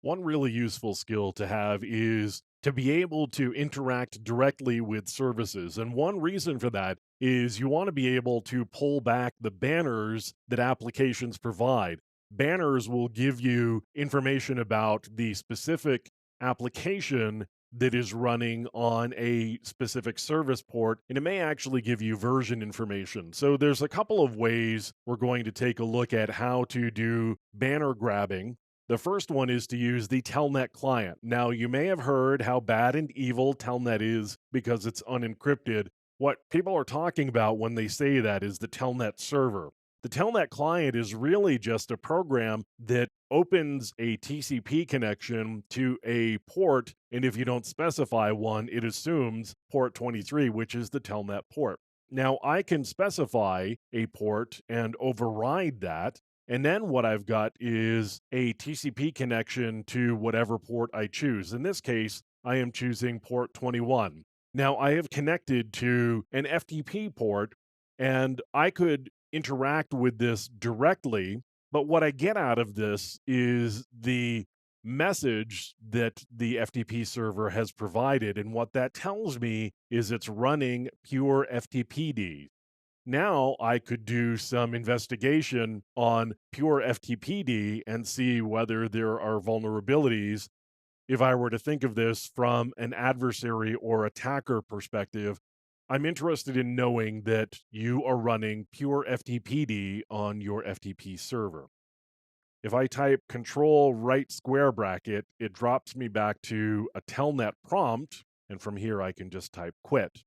One really useful skill to have is to be able to interact directly with services. And one reason for that is you want to be able to pull back the banners that applications provide. Banners will give you information about the specific application that is running on a specific service port, and it may actually give you version information. So, there's a couple of ways we're going to take a look at how to do banner grabbing. The first one is to use the Telnet client. Now, you may have heard how bad and evil Telnet is because it's unencrypted. What people are talking about when they say that is the Telnet server. The Telnet client is really just a program that opens a TCP connection to a port, and if you don't specify one, it assumes port 23, which is the Telnet port. Now, I can specify a port and override that, and then what I've got is a TCP connection to whatever port I choose. In this case, I am choosing port 21. Now, I have connected to an FTP port, and I could interact with this directly, but what I get out of this is the message that the FTP server has provided. And what that tells me is it's running pure FTPD. Now I could do some investigation on pure FTPD and see whether there are vulnerabilities. If I were to think of this from an adversary or attacker perspective, I'm interested in knowing that you are running pure FTPD on your FTP server. If I type control right square bracket, it drops me back to a telnet prompt, and from here I can just type quit.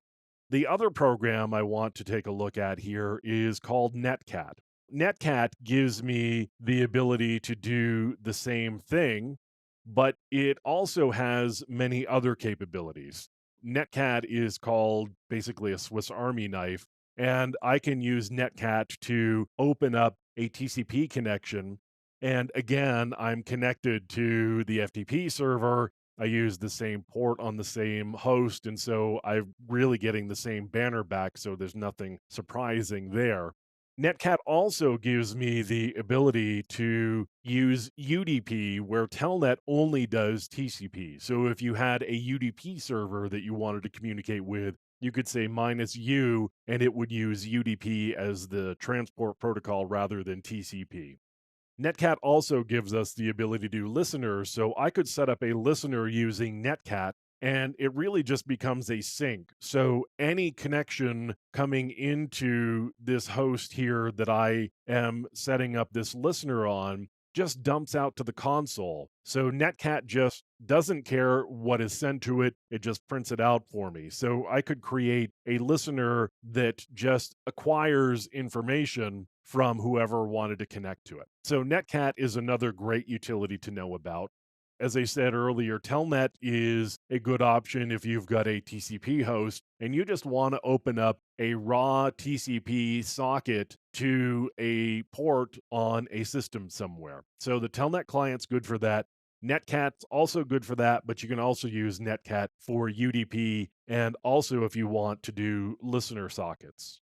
The other program I want to take a look at here is called Netcat. Netcat gives me the ability to do the same thing, but it also has many other capabilities. Netcat is called basically a Swiss Army knife, and I can use Netcat to open up a TCP connection. And again, I'm connected to the FTP server. I use the same port on the same host, and so I'm really getting the same banner back, so there's nothing surprising there. Netcat also gives me the ability to use UDP where Telnet only does TCP. So if you had a UDP server that you wanted to communicate with, you could say -u and it would use UDP as the transport protocol rather than TCP. Netcat also gives us the ability to do listeners, so I could set up a listener using Netcat, and it really just becomes a sync. So any connection coming into this host here that I am setting up this listener on just dumps out to the console. So Netcat just doesn't care what is sent to it, it just prints it out for me. So I could create a listener that just acquires information from whoever wanted to connect to it. So Netcat is another great utility to know about. As I said earlier, Telnet is a good option if you've got a TCP host and you just want to open up a raw TCP socket to a port on a system somewhere. So the Telnet client's good for that. Netcat's also good for that, but you can also use Netcat for UDP and also if you want to do listener sockets.